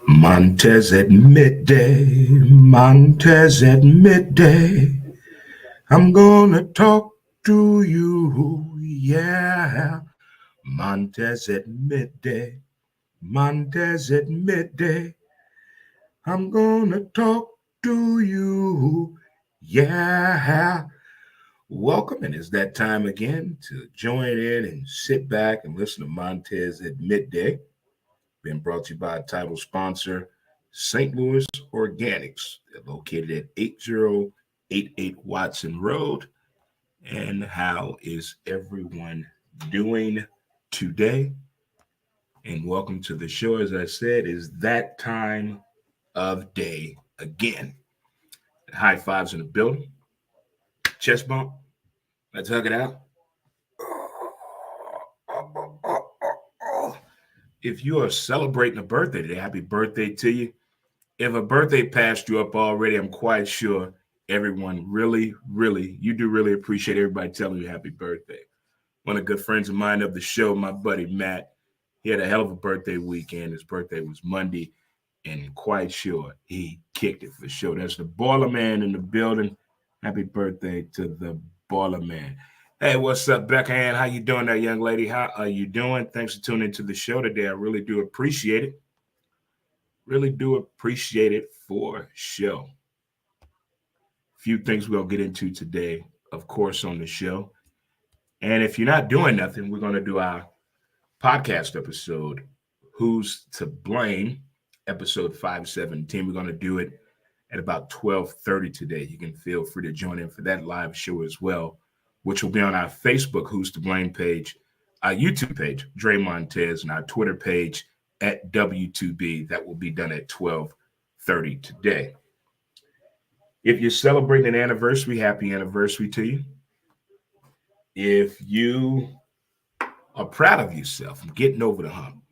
Montez at midday, Montez at midday. I'm gonna talk to you, yeah. Montez at midday, Montez at midday. I'm gonna talk to you, yeah. Welcome, and it's that time again to join in and sit back and listen to Montez at midday. Been brought to you by a title sponsor, St. Louis Organics. They're located at 8088 Watson Road. And how is everyone doing today? And welcome to the show. As I said, is that time of day again. High fives in the building. Chest bump. Let's hug it out. If you are celebrating a birthday today, happy birthday to you. If a birthday passed you up already, I'm quite sure everyone you do really appreciate everybody telling you happy birthday. One of the good friends of mine of the show, my buddy Matt, he had a hell of a birthday weekend. His birthday was Monday, and quite sure he kicked it for sure. That's the Baller Man in the building. Happy birthday to the Baller Man. Hey, what's up, Becca Ann? How you doing there, young lady? How are you doing? Thanks for tuning into the show today. I really do appreciate it. Really do appreciate it for sure. Few things we'll get into today, of course, on the show. And if you're not doing nothing, we're going to do our podcast episode, Who's to Blame, episode 517. We're going to do it at about 12:30 today. You can feel free to join in for that live show as well, which will be on our Facebook Who's to Blame page, our YouTube page, Dre Montez, and our Twitter page at W2B. That will be done at 12:30 today. If you're celebrating an anniversary, happy anniversary to you. If you are proud of yourself and getting over the hump,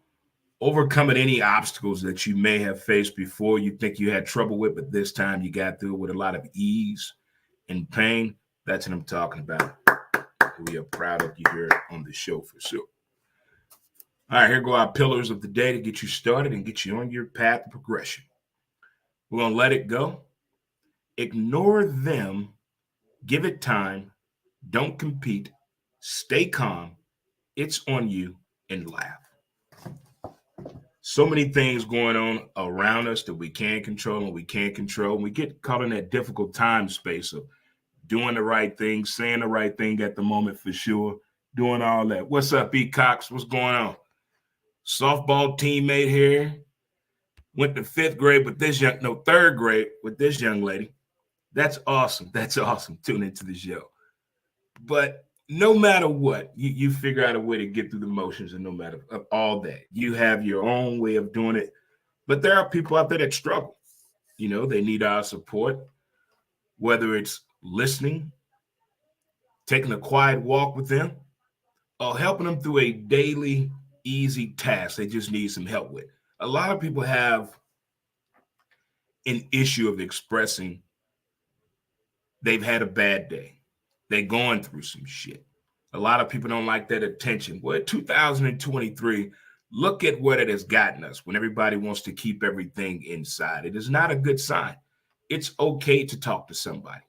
overcoming any obstacles that you may have faced before you think you had trouble with, but this time you got through it with a lot of ease and pain, that's what I'm talking about. We are proud of you here on the show for sure. All right, here go our pillars of the day to get you started and get you on your path of progression. We're going to let it go. Ignore them. Give it time. Don't compete. Stay calm. It's on you, and laugh. So many things going on around us that we can't control and we can't control. And we get caught in that difficult time space of doing the right thing, saying the right thing at the moment for sure, doing all that. What's up, B. Cox? What's going on? Softball teammate here. Went to third grade with this young lady. That's awesome. That's awesome. Tune into the show. But no matter what, you figure out a way to get through the motions, and no matter all that, you have your own way of doing it. But there are people out there that struggle. You know, they need our support, whether it's listening, taking a quiet walk with them, or helping them through a daily, easy task they just need some help with. A lot of people have an issue of expressing they've had a bad day. They're going through some shit. A lot of people don't like that attention. Well, 2023, look at what it has gotten us when everybody wants to keep everything inside. It is not a good sign. It's okay to talk to somebody.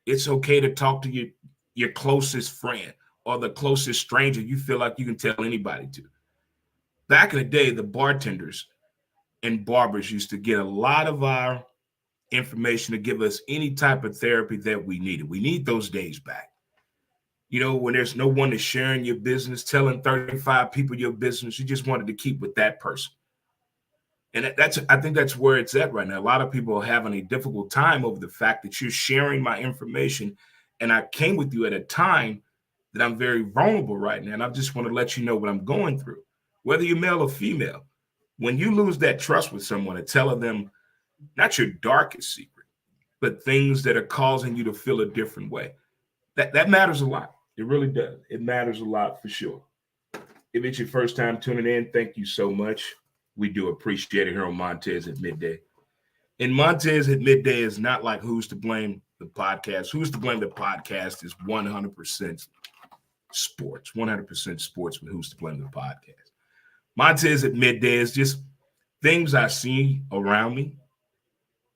It's okay to talk to your closest friend or the closest stranger you feel like you can tell anybody to. Back in the day, the bartenders and barbers used to get a lot of our information to give us any type of therapy that we needed. We need those days back. You know, when there's no one to sharing your business, telling 35 people your business, you just wanted to keep with that person. And I think that's where it's at right now. A lot of people are having a difficult time over the fact that you're sharing my information. And I came with you at a time that I'm very vulnerable right now. And I just want to let you know what I'm going through, whether you're male or female. When you lose that trust with someone and telling them not your darkest secret, but things that are causing you to feel a different way, that matters a lot. It really does. It matters a lot for sure. If it's your first time tuning in, thank you so much. We do appreciate it here on Montez at Midday. And Montez at Midday is not like Who's to Blame the podcast. Who's to Blame the podcast is 100% sports, 100% sports with Who's to Blame the podcast. Montez at midday is just things I see around me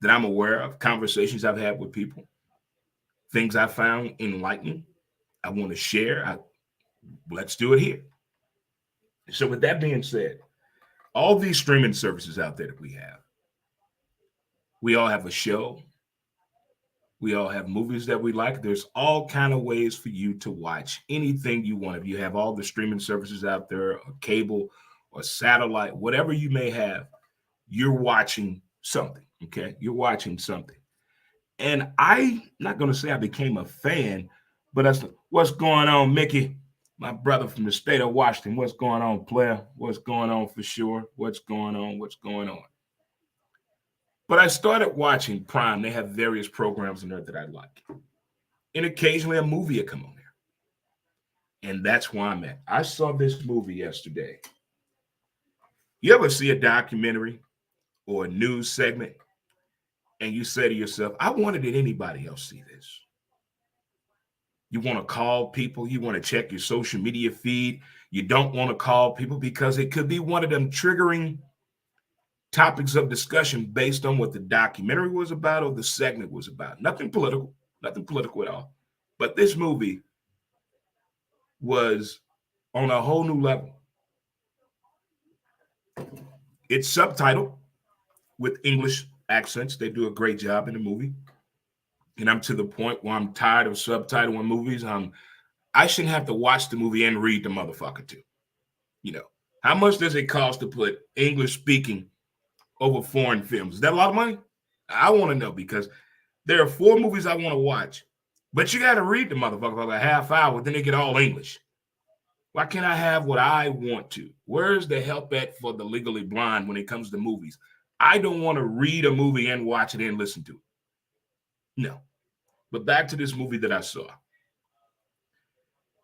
that I'm aware of, conversations I've had with people, things I found enlightening. I want to share. Let's do it here. So, with that being said, all these streaming services out there that we all have a show. We all have movies that we like. There's all kind of ways for you to watch anything you want. If you have all the streaming services out there, or cable or satellite, whatever you may have, you're watching something. Okay, you're watching something. And I'm not going to say I became a fan, but that's what's going on, Mickey, my brother from the state of Washington. What's going on, player? What's going on for sure? What's going on? What's going on? But I started watching Prime. They have various programs in there that I like. And occasionally a movie will come on there. And that's where I'm at. I saw this movie yesterday. You ever see a documentary or a news segment and you say to yourself, I wonder did anybody else see this? You want to call people. You want to check your social media feed. You don't want to call people because it could be one of them triggering topics of discussion based on what the documentary was about or the segment was about. Nothing political at all. But this movie was on a whole new level. It's subtitled with English accents. They do a great job in the movie. And I'm to the point where I'm tired of subtitling movies. I shouldn't have to watch the movie and read the motherfucker too. You know, how much does it cost to put English speaking over foreign films? Is that a lot of money? I want to know because there are 4 movies I want to watch, but you got to read the motherfucker for like a half hour, then they get all English. Why can't I have what I want to? Where's the help at for the legally blind when it comes to movies? I don't want to read a movie and watch it and listen to it. No. But back to this movie that I saw.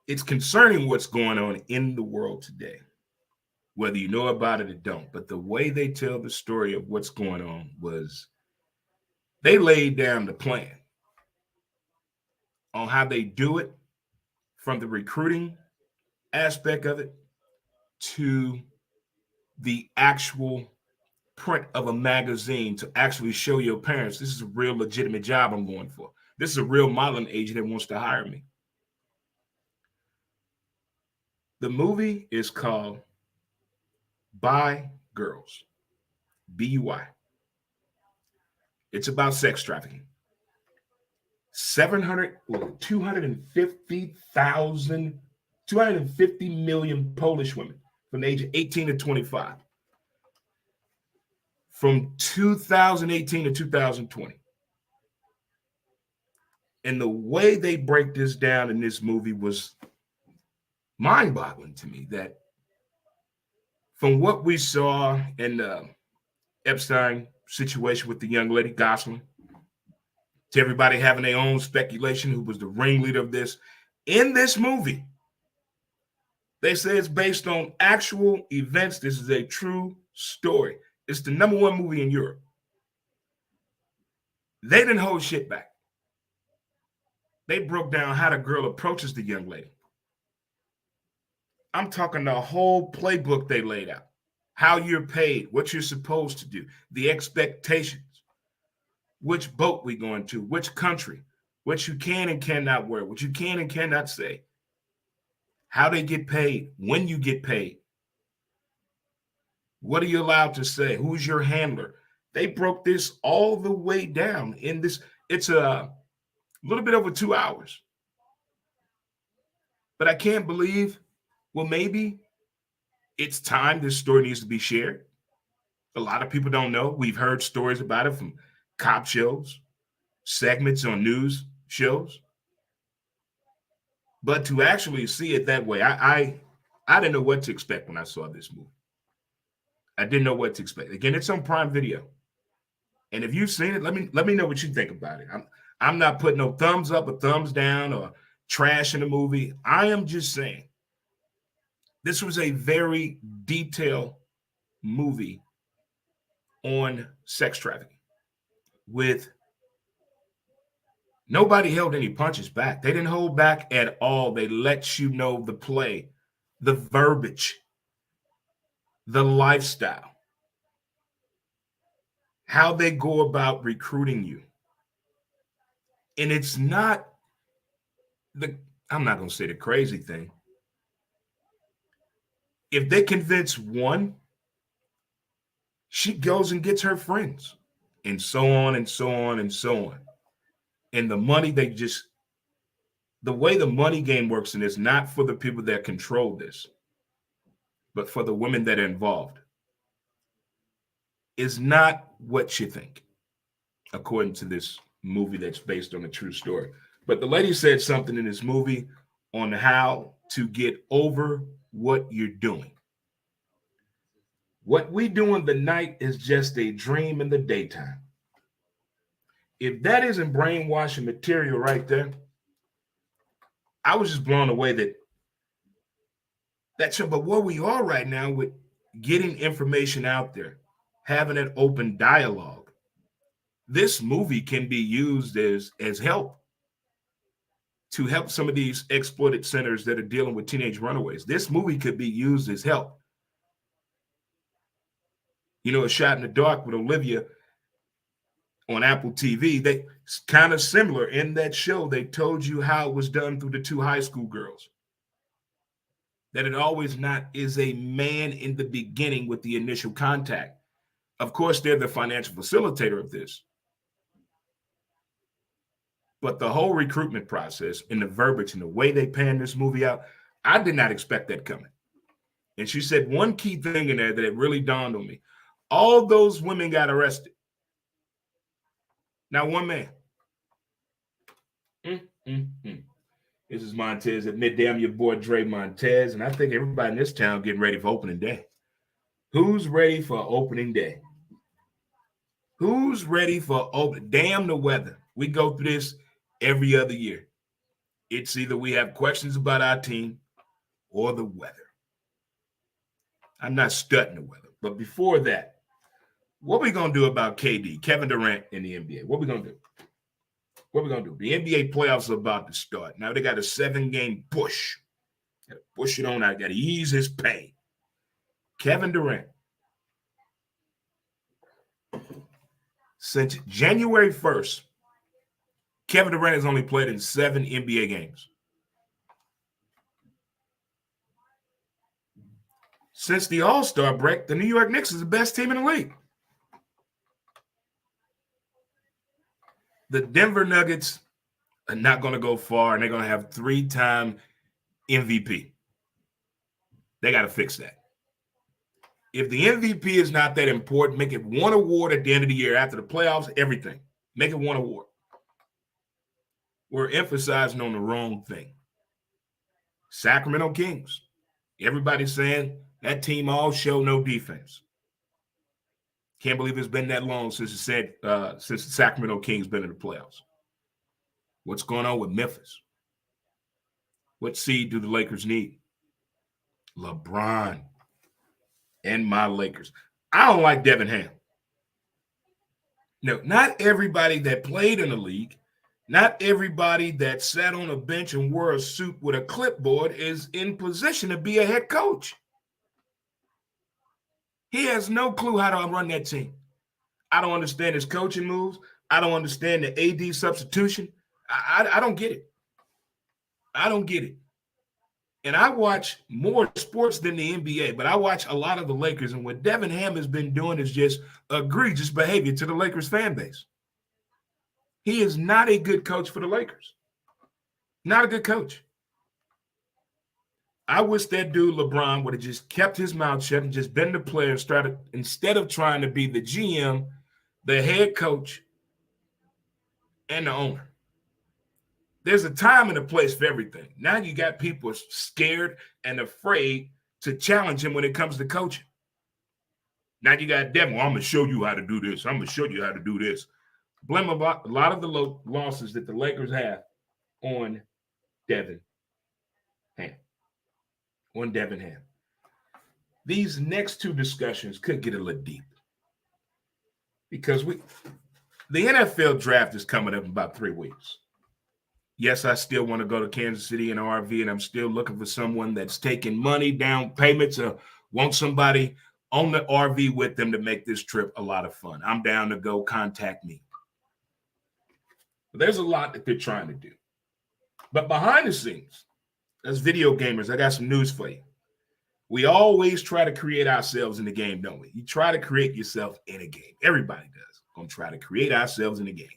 It's concerning what's going on in the world today, whether you know about it or don't. But the way they tell the story of what's going on was they laid down the plan on how they do it, from the recruiting aspect of it to the actual print of a magazine to actually show your parents this is a real legitimate job I'm going for. This is a real modeling agent that wants to hire me. The movie is called Buy Girls, B-U-Y. It's about sex trafficking. 250 million Polish women from the age of 18 to 25 from 2018 to 2020. And the way they break this down in this movie was mind-boggling to me, that from what we saw in the Epstein situation with the young lady Gosling, to everybody having their own speculation who was the ringleader of this, in this movie, they say it's based on actual events. This is a true story. It's the #1 movie in Europe. They didn't hold shit back. They broke down how the girl approaches the young lady. I'm talking the whole playbook they laid out. How you're paid, what you're supposed to do, the expectations, which boat we going to, which country, what you can and cannot wear, what you can and cannot say, how they get paid, when you get paid, what are you allowed to say, who's your handler. They broke this all the way down in this. It's a little bit over 2 hours. But I can't believe, well, maybe it's time this story needs to be shared. A lot of people don't know. We've heard stories about it from cop shows, segments on news shows. But to actually see it that way, I didn't know what to expect when I saw this movie. I didn't know what to expect. Again, it's on Prime Video. And if you've seen it, let me know what you think about it. I'm not putting no thumbs up or thumbs down or trash in the movie. I am just saying this was a very detailed movie on sex trafficking with nobody held any punches back. They didn't hold back at all. They let you know the play, the verbiage, the lifestyle, how they go about recruiting you. And it's not I'm not going to say the crazy thing. If they convince one, she goes and gets her friends, and so on and so on and so on. And the money, the way the money game works in this, not for the people that control this, but for the women that are involved, is not what you think, according to this movie that's based on a true story. But the lady said something in this movie on how to get over what you're doing. What we do in the night is just a dream in the daytime. If that isn't brainwashing material right there, I was just blown away that's but where we are right now with getting information out there, having an open dialogue. This movie can be used as help to help some of these exploited centers that are dealing with teenage runaways. This movie could be used as help. You know, A Shot in the Dark with Olivia on Apple TV. They kind of similar in that show. They told you how it was done through the two high school girls. That it always not is a man in the beginning with the initial contact. Of course, they're the financial facilitator of this. But the whole recruitment process and the verbiage and the way they pan this movie out, I did not expect that coming. And she said one key thing in there that it really dawned on me. All those women got arrested. Now, one man. This is Montez at midday. I'm your boy, Dre Montez, and I think everybody in this town getting ready for opening day. Who's ready for opening day? Who's ready for open? Damn the weather. We go through this every other year. It's either we have questions about our team or the weather. I'm not studying the weather. But before that, what are we going to do about KD, Kevin Durant, in the NBA? What are we going to do? What are we going to do? The NBA playoffs are about to start. Now they got a 7-game push. Got to push it on out. Got to ease his pain. Kevin Durant. Since January 1st, Kevin Durant has only played in 7 NBA games. Since the All-Star break, the New York Knicks is the best team in the league. The Denver Nuggets are not going to go far, and they're going to have 3-time MVP. They got to fix that. If the MVP is not that important, make it one award at the end of the year after the playoffs, everything. Make it one award. We're emphasizing on the wrong thing. Sacramento Kings. Everybody's saying that team all show no defense. Can't believe it's been that long since the Sacramento Kings been in the playoffs. What's going on with Memphis? What seed do the Lakers need? LeBron and my Lakers. I don't like Devin Ham. No, not everybody that played in the league, not everybody that sat on a bench and wore a suit with a clipboard is in position to be a head coach. He has no clue how to run that team. I don't understand his coaching moves. I don't understand the AD substitution. I don't get it. I don't get it. And I watch more sports than the NBA, but I watch a lot of the Lakers, and what Devin Ham has been doing is just egregious behavior to the Lakers fan base. He is not a good coach for the Lakers. Not a good coach. I wish that dude LeBron would have just kept his mouth shut and just been the player and started, instead of trying to be the GM, the head coach, and the owner. There's a time and a place for everything. Now you got people scared and afraid to challenge him when it comes to coaching. Now you got Devin. Well, I'm going to show you how to do this. I'm going to show you how to do this. Blame a lot of the losses that the Lakers have on Devin Ham. On Devin Ham. These next two discussions could get a little deep. Because the NFL draft is coming up in about 3 weeks. Yes, I still want to go to Kansas City in an RV, and I'm still looking for someone that's taking money, down payments, or want somebody on the RV with them to make this trip a lot of fun. I'm down to go. Contact me. There's a lot that they're trying to do. But behind the scenes, as video gamers, I got some news for you. We always try to create ourselves in the game, don't we? You try to create yourself in a game. Everybody does. Gonna try to create ourselves in a game.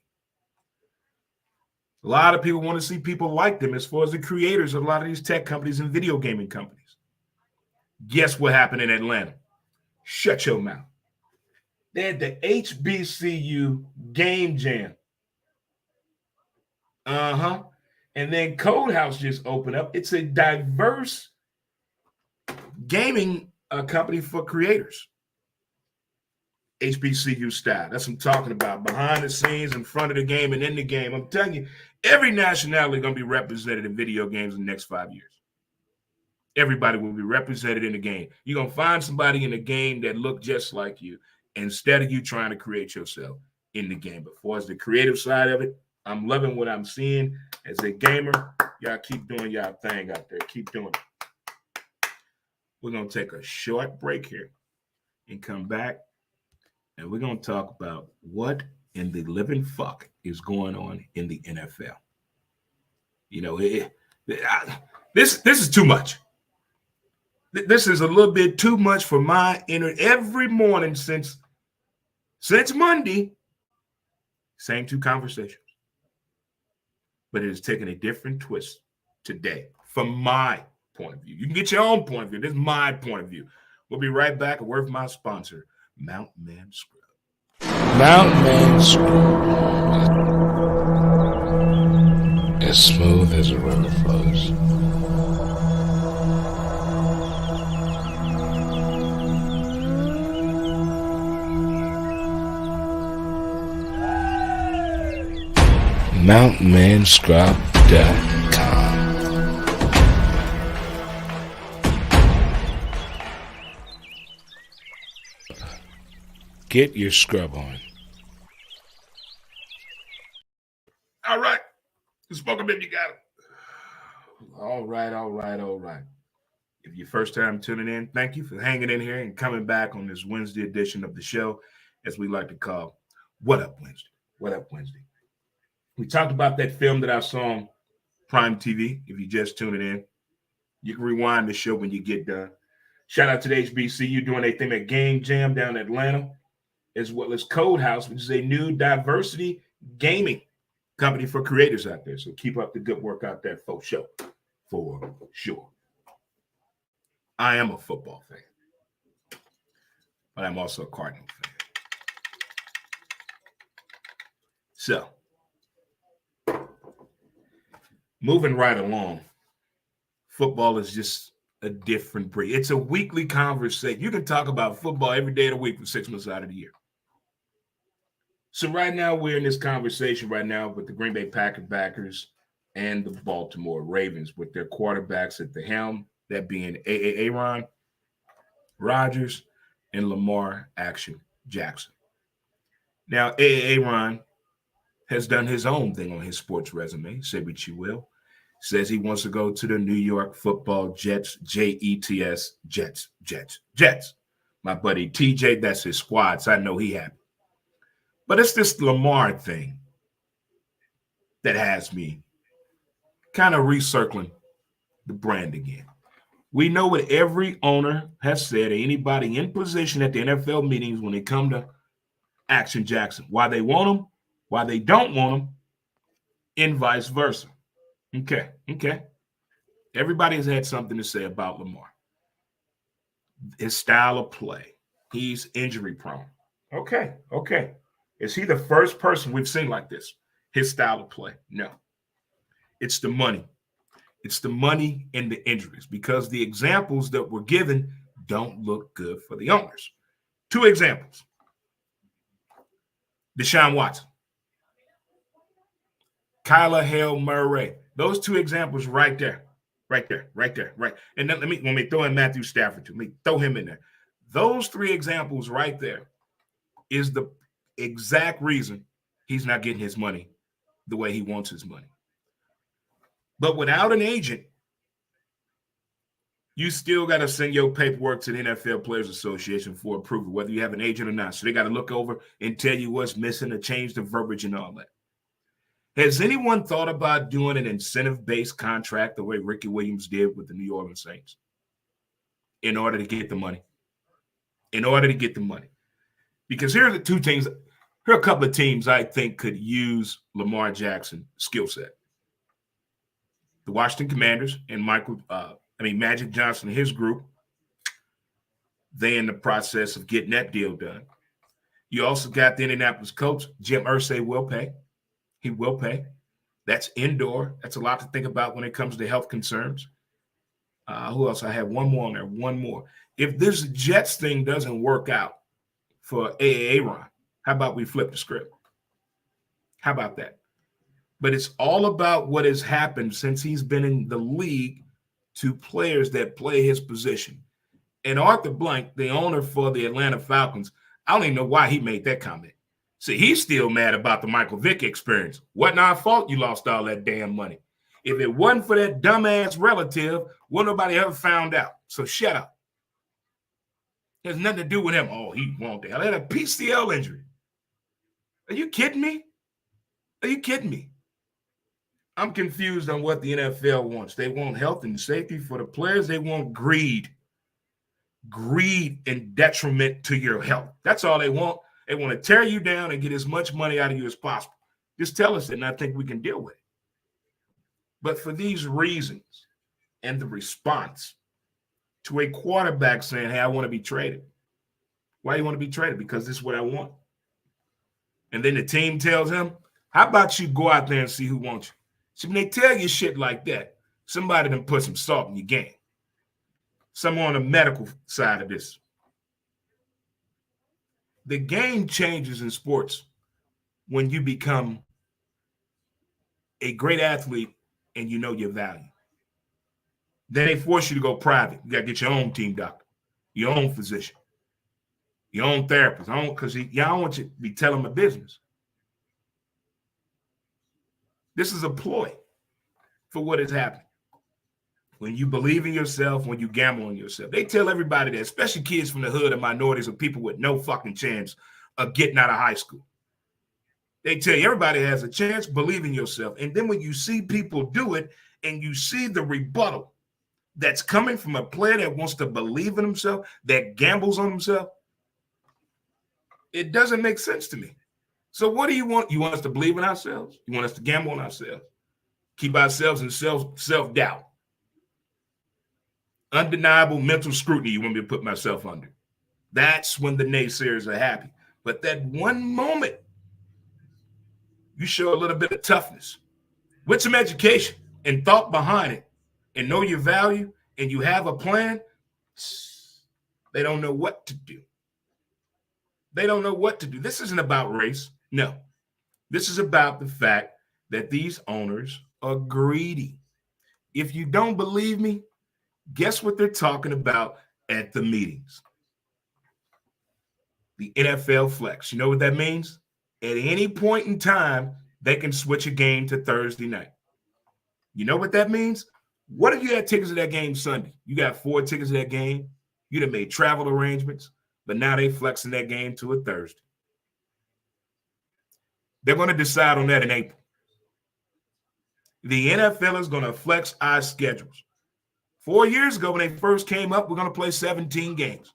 A lot of people want to see people like them as far as the creators of a lot of these tech companies and video gaming companies. Guess what happened in Atlanta? Shut your mouth. They had the HBCU Game Jam. And then Code House just opened up. It's a diverse gaming company for creators. HBCU style. That's what I'm talking about. Behind the scenes, in front of the game, and in the game. I'm telling you, every nationality is going to be represented in video games in the next 5 years. Everybody will be represented in the game. You're going to find somebody in the game that look just like you instead of you trying to create yourself in the game. But as far as the creative side of it, I'm loving what I'm seeing. As a gamer, y'all keep doing y'all thing out there. Keep doing it. We're going to take a short break here and come back, and we're going to talk about what in the living fuck is going on in the NFL. You know, this is too much. This is a little bit too much for my inner. Every morning since Monday, same two conversations. But it has taken a different twist today from my point of view. You can get your own point of view. This is my point of view. We'll be right back. A word from my sponsor, Mount Man Scrub. Mount Man Scrub. As smooth as a river flows. MountManscrub.com. Get your scrub on. All right. Spoken baby, you got it. All right. If your first time tuning in, thank you for hanging in here and coming back on this Wednesday edition of the show, as we like to call What Up Wednesday. What Up Wednesday. We talked about that film that I saw on Prime TV. If you're just tuning in, you can rewind the show when you get done. Shout out to the HBCU doing a thing at Game Jam down in Atlanta, as well as Code House, which is a new diversity gaming company for creators out there. So keep up the good work out there for sure. For sure. I am a football fan, but I'm also a Cardinal fan. So, moving right along, football is just a different breed. It's a weekly conversation. You can talk about football every day of the week for 6 months out of the year. So right now, we're in this conversation right now with the Green Bay Packers and the Baltimore Ravens with their quarterbacks at the helm, that being Aaron Rodgers and Lamar Action Jackson. Now, Aaron has done his own thing on his sports resume, say what you will. Says he wants to go to the New York Football Jets, Jets, Jets. My buddy TJ, that's his squad, so I know he happy. But it's this Lamar thing that has me kind of recircling the brand again. We know what every owner has said, anybody in position at the NFL meetings when they come to Action Jackson, why they want him, why they don't want him, and vice versa. Okay. Everybody has had something to say about Lamar. His style of play. He's injury prone. Okay. Is he the first person we've seen like this? His style of play? No. It's the money. It's the money and the injuries, because the examples that were given don't look good for the owners. 2 examples. Deshaun Watson. Kyler Hale Murray. Those 2 examples right there. Right. And then let me throw in Matthew Stafford too. Let me throw him in there. Those 3 examples right there is the exact reason he's not getting his money the way he wants his money. But without an agent, You still got to send your paperwork to the NFL Players Association for approval, whether you have an agent or not. So they got to look over and tell you what's missing or change the verbiage and all that. Has anyone thought about doing an incentive-based contract the way Ricky Williams did with the New Orleans Saints in order to get the money? In order to get the money. Because here are the two things. Here are a couple of teams I think could use Lamar Jackson's skill set. The Washington Commanders and Magic Johnson and his group, they in the process of getting that deal done. You also got the Indianapolis Colts. Jim Irsay will pay. He will pay. That's indoor. That's a lot to think about when it comes to health concerns. Who else? I have one more on there. One more. If this Jets thing doesn't work out for Aaron, how about we flip the script? How about that? But it's all about what has happened since he's been in the league to players that play his position. And Arthur Blank, the owner for the Atlanta Falcons, I don't even know why he made that comment. See, he's still mad about the Michael Vick experience. Wasn't our fault you lost all that damn money. If it wasn't for that dumbass relative, wouldn't nobody ever found out. So shut up. There's nothing to do with him. Oh, he won't. He had a PCL injury. Are you kidding me? Are you kidding me? I'm confused on what the NFL wants. They want health and safety for the players. They want greed. Greed and detriment to your health. That's all they want. They want to tear you down and get as much money out of you as possible. Just tell us that, and I think we can deal with it. But for these reasons and the response to a quarterback saying, hey, I want to be traded. Why do you want to be traded? Because this is what I want. And then the team tells him, how about you go out there and see who wants you? So when they tell you shit like that, somebody done put some salt in your game. Someone on the medical side of this. The game changes in sports when you become a great athlete and you know your value. Then they force you to go private. You got to get your own team doctor, your own physician, your own therapist. Because y'all want you to be telling my business. This is a ploy for what is happening. When you believe in yourself, when you gamble on yourself. They tell everybody that, especially kids from the hood and minorities or people with no fucking chance of getting out of high school. They tell you everybody has a chance, believe in yourself. And then when you see people do it and you see the rebuttal that's coming from a player that wants to believe in himself, that gambles on himself, it doesn't make sense to me. So what do you want? You want us to believe in ourselves? You want us to gamble on ourselves? Keep ourselves in self-doubt? Undeniable mental scrutiny you want me to put myself under. That's when the naysayers are happy. But that one moment, you show a little bit of toughness with some education and thought behind it and know your value and you have a plan, they don't know what to do. They don't know what to do. This isn't about race. No. This is about the fact that these owners are greedy. If you don't believe me, guess what they're talking about at the meetings? The NFL flex. You know what that means? At any point in time, they can switch a game to Thursday night. You know what that means? What if you had tickets to that game Sunday? You got 4 tickets to that game. You'd have made travel arrangements, but now they flexing that game to a Thursday. They're going to decide on that in April. The NFL is going to flex our schedules. 4 years ago, when they first came up, we're going to play 17 games.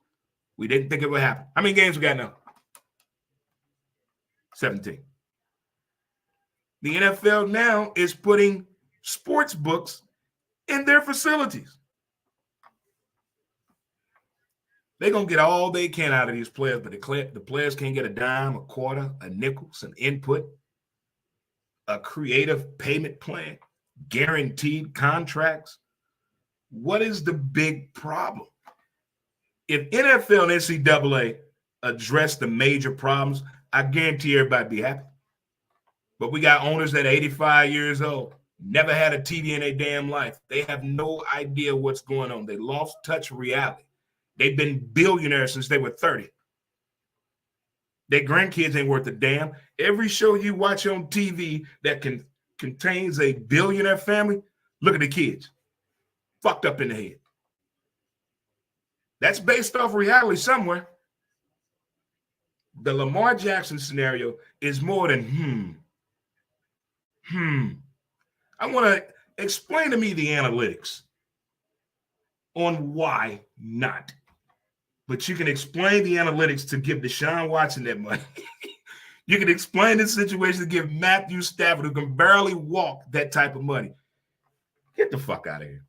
We didn't think it would happen. How many games we got now? 17. The NFL now is putting sports books in their facilities. They're going to get all they can out of these players, but the players can't get a dime, a quarter, a nickel, some input, a creative payment plan, guaranteed contracts. What is the big problem? If NFL and NCAA address the major problems, I guarantee everybody be happy. But we got owners that are 85 years old, never had a TV in their damn life. They have no idea what's going on. They lost touch with reality. They've been billionaires since they were 30. Their grandkids ain't worth a damn. Every show you watch on TV that contains a billionaire family, look at the kids. Fucked up in the head. That's based off reality somewhere. The Lamar Jackson scenario is more than I want to explain to me the analytics on why not. But you can explain the analytics to give Deshaun Watson that money. You can explain the situation to give Matthew Stafford, who can barely walk, that type of money. Get the fuck out of here.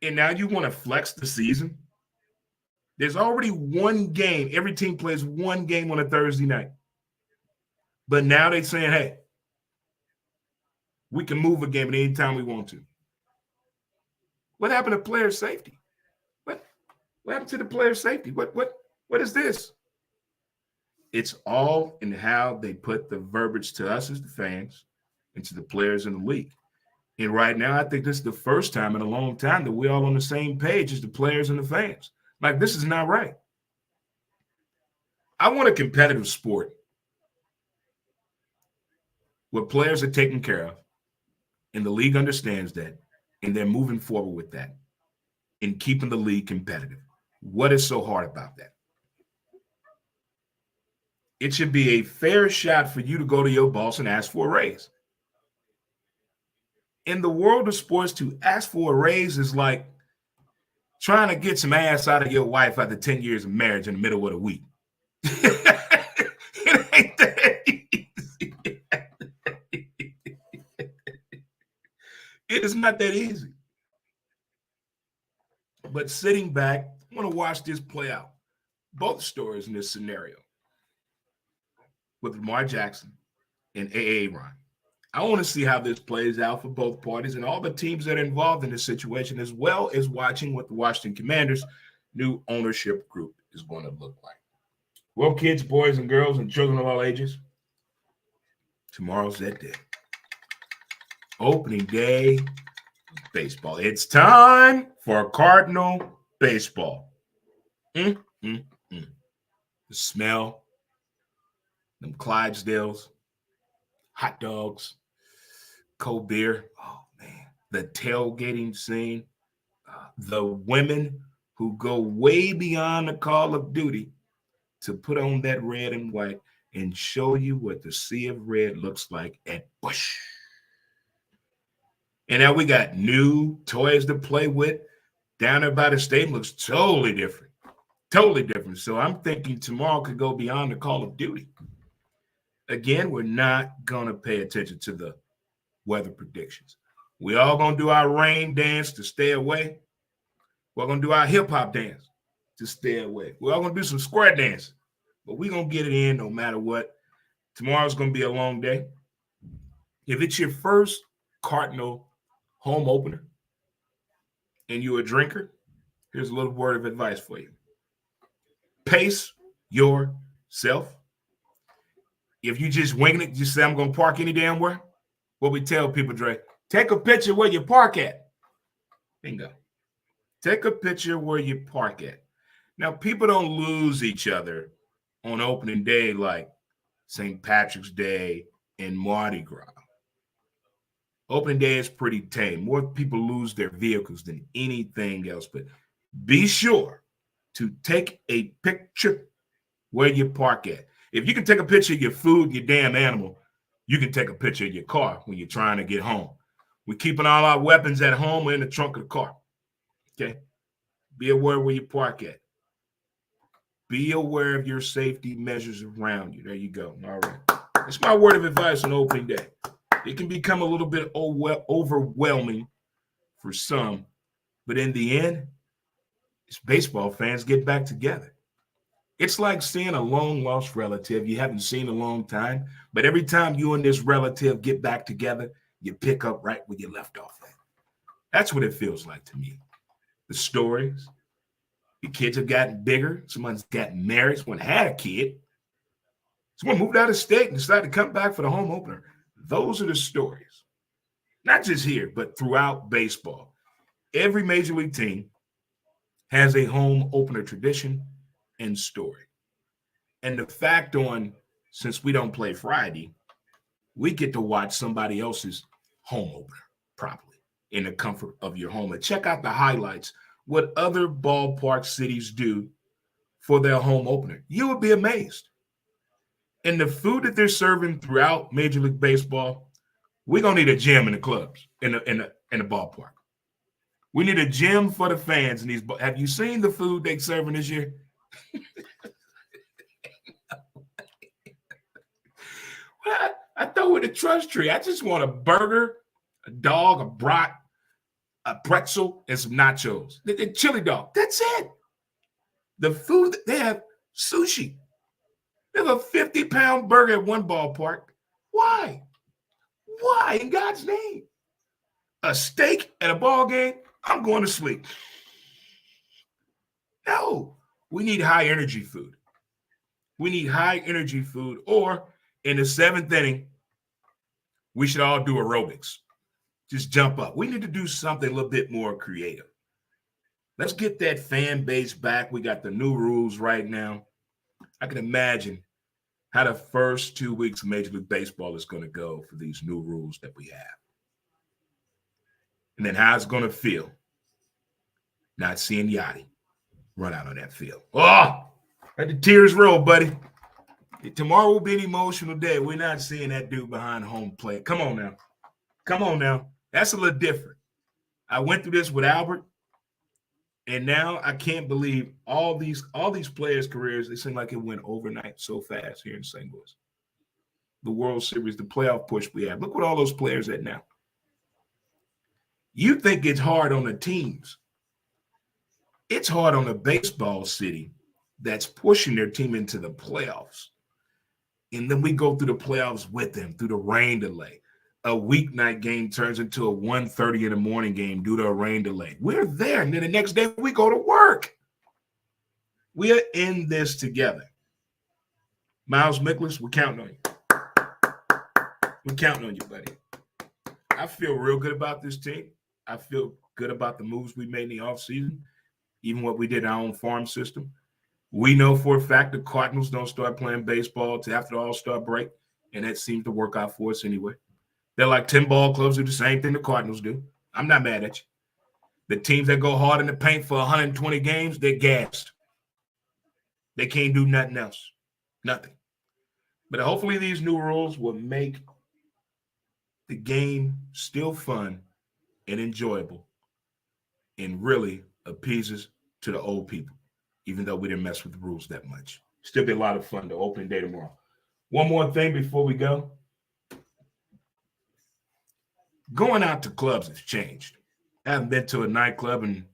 And now you want to flex the season? There's already one game. Every team plays one game on a Thursday night. But now they're saying, hey, we can move a game at any time we want to. What happened to player safety? What happened to the player safety? What is this? It's all in how they put the verbiage to us as the fans and to the players in the league. And right now, I think this is the first time in a long time that we're all on the same page as the players and the fans. Like, this is not right. I want a competitive sport where players are taken care of, and the league understands that, and they're moving forward with that and keeping the league competitive. What is so hard about that? It should be a fair shot for you to go to your boss and ask for a raise. In the world of sports, to ask for a raise is like trying to get some ass out of your wife after 10 years of marriage in the middle of the week. It ain't that easy. It is not that easy. But sitting back, I want to watch this play out. Both stories in this scenario with Lamar Jackson and Ron. I want to see how this plays out for both parties and all the teams that are involved in this situation, as well as watching what the Washington Commanders' new ownership group is going to look like. Well, kids, boys, and girls, and children of all ages, tomorrow's that day. Opening day baseball. It's time for Cardinal baseball. The smell, them Clydesdales, hot dogs, cold beer. Oh, man. The tailgating scene. The women who go way beyond the call of duty to put on that red and white and show you what the sea of red looks like at Busch. And now we got new toys to play with. Down there by the stadium looks totally different. Totally different. So I'm thinking tomorrow could go beyond the call of duty. Again, we're not going to pay attention to the weather predictions. We all going to do our rain dance to stay away. We're going to do our hip-hop dance to stay away. We're all going to do some square dance. But we're going to get it in no matter what. Tomorrow's going to be a long day. If it's your first Cardinal home opener and you're a drinker, here's a little word of advice for you. Pace yourself. If you just winging it, just say, I'm going to park any damn where. What we tell people, Dre, take a picture where you park at. Bingo. Take a picture where you park at. Now, people don't lose each other on opening day like St. Patrick's Day and Mardi Gras. Opening day is pretty tame. More people lose their vehicles than anything else. But be sure to take a picture where you park at. If you can take a picture of your food and your damn animal, you can take a picture of your car when you're trying to get home. We're keeping all our weapons at home or in the trunk of the car. Okay? Be aware where you park at. Be aware of your safety measures around you. There you go. All right. It's my word of advice on opening day. It can become a little bit overwhelming for some, but in the end, it's baseball fans get back together. It's like seeing a long-lost relative you haven't seen in a long time, but every time you and this relative get back together, you pick up right where you left off at. That's what it feels like to me. The stories, the kids have gotten bigger. Someone's gotten married. Someone had a kid. Someone moved out of state and decided to come back for the home opener. Those are the stories. Not just here, but throughout baseball. Every major league team has a home opener tradition and story. And the fact since we don't play Friday, we get to watch somebody else's home opener properly in the comfort of your home. And check out the highlights what other ballpark cities do for their home opener. You would be amazed. And the food that they're serving throughout Major League Baseball, we're gonna need a gym in the clubs, in the ballpark. We need a gym for the fans in these. Have you seen the food they're serving this year? I throw in a trust tree. I just want a burger, a dog, a brat, a pretzel, and some nachos. The chili dog. That's it. The food, they have sushi. They have a 50-pound burger at one ballpark. Why? Why in God's name? A steak at a ball game? I'm going to sleep. No, we need high energy food. We need high energy food, or in the seventh inning, we should all do aerobics. Just jump up. We need to do something a little bit more creative. Let's get that fan base back. We got the new rules right now. I can imagine how the first 2 weeks of Major League Baseball is going to go for these new rules that we have. And then how it's going to feel not seeing Yachty run out on that field. Oh, let the tears roll, buddy. Tomorrow will be an emotional day. We're not seeing that dude behind home plate. Come on now. Come on now. That's a little different. I went through this with Albert, and now I can't believe all these players' careers, they seem like it went overnight so fast here in St. Louis. The World Series, the playoff push we have. Look what all those players at now. You think it's hard on the teams. It's hard on the baseball city that's pushing their team into the playoffs. And then we go through the playoffs with them through the rain delay. A weeknight game turns into a 1:30 in the morning game due to a rain delay. We're there, and then the next day we go to work. We are in this together. Miles Mikolas, we're counting on you. We're counting on you, buddy. I feel real good about this team. I feel good about the moves we made in the offseason, even what we did in our own farm system. We know for a fact the Cardinals don't start playing baseball till after the All-Star break, and that seems to work out for us anyway. They're like 10 ball clubs do the same thing the Cardinals do. I'm not mad at you. The teams that go hard in the paint for 120 games, they're gassed. They can't do nothing else. Nothing. But hopefully these new rules will make the game still fun and enjoyable and really appeases to the old people, even though we didn't mess with the rules that much. Still be a lot of fun, the opening day tomorrow. One more thing before we go. Going out to clubs has changed. I haven't been to a nightclub in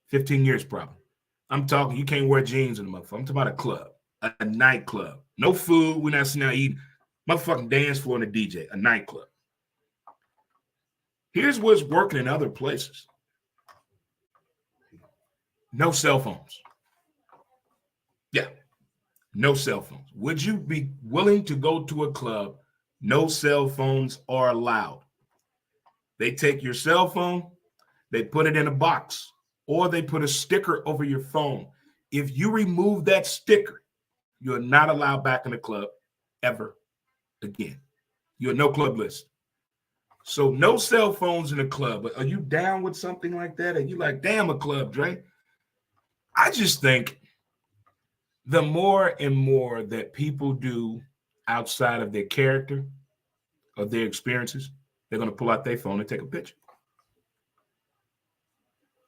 15 years probably. I'm talking, you can't wear jeans in the motherfucker. I'm talking about a club, a nightclub. No food. We're not sitting down eating. Motherfucking dance floor and a DJ, a nightclub. Here's what's working in other places. No cell phones. Yeah, no cell phones. Would you be willing to go to a club? No cell phones are allowed. They take your cell phone, they put it in a box, or they put a sticker over your phone. If you remove that sticker, you're not allowed back in the club ever again. You're no club list. So no cell phones in a club. Are you down with something like that? Are you like, damn, a club, Dre? I just think the more and more that people do outside of their character or their experiences, they're going to pull out their phone and take a picture.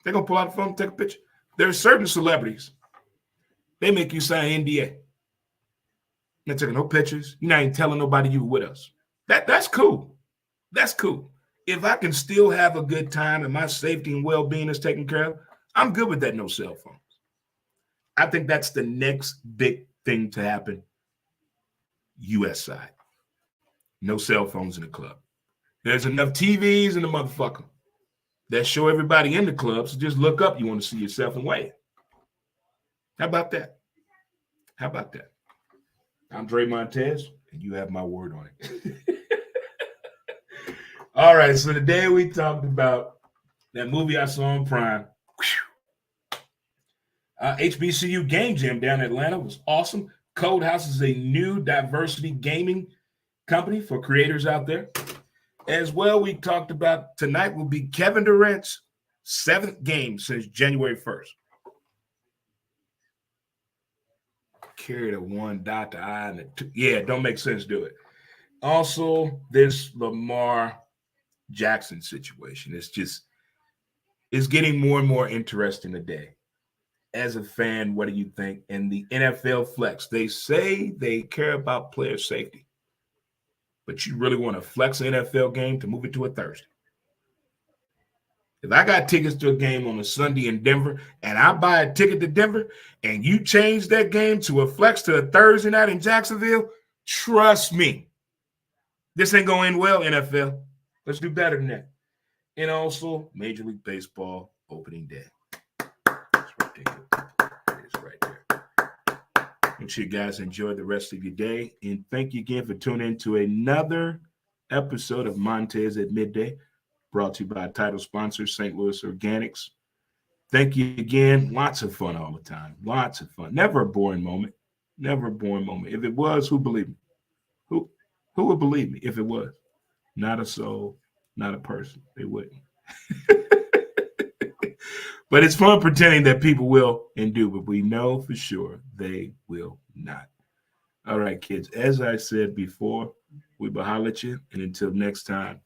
They're going to pull out the phone and take a picture. There are certain celebrities, they make you sign NDA. They're taking no pictures. You're not even telling nobody you were with us. That's cool. That's cool. If I can still have a good time and my safety and well-being is taken care of, I'm good with that no cell phones. I think that's the next big thing to happen U.S. side. No cell phones in the club. There's enough TVs in the motherfucker that show everybody in the club, so just look up. You want to see yourself and wave. How about that? How about that? I'm Dre Montez, and you have my word on it. All right, so today we talked about that movie I saw on Prime. HBCU Game Jam down in Atlanta was awesome. Code House is a new diversity gaming company for creators out there. As well, we talked about tonight will be Kevin Durant's 7th game since January 1st. Carry the one, dot the I, and the two. Yeah, it don't make sense, do it. Also, this Lamar Jackson situation. It's getting more and more interesting today. As a fan, what do you think? And the NFL flex, they say they care about player safety, but you really want to flex an NFL game to move it to a Thursday. If I got tickets to a game on a Sunday in Denver and I buy a ticket to Denver and you change that game to a flex to a Thursday night in Jacksonville, trust me, this ain't going to end well, NFL. Let's do better than that. And also, Major League Baseball opening day. That's ridiculous. It is right there. Make sure you guys enjoy the rest of your day. And thank you again for tuning in to another episode of Montez at Midday, brought to you by title sponsor, St. Louis Organics. Thank you again. Lots of fun all the time. Lots of fun. Never a boring moment. Never a boring moment. If it was, who believed me? Who would believe me if it was? Not a soul, not a person. They wouldn't. But it's fun pretending that people will and do, but we know for sure they will not. All right, kids. As I said before, we will holler at you. And until next time,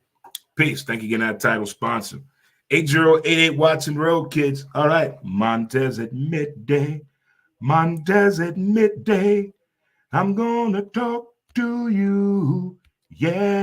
peace. Thank you again, our title sponsor. 8088 Watson Road, kids. All right. Montez at midday. Montez at midday. I'm going to talk to you. Yeah.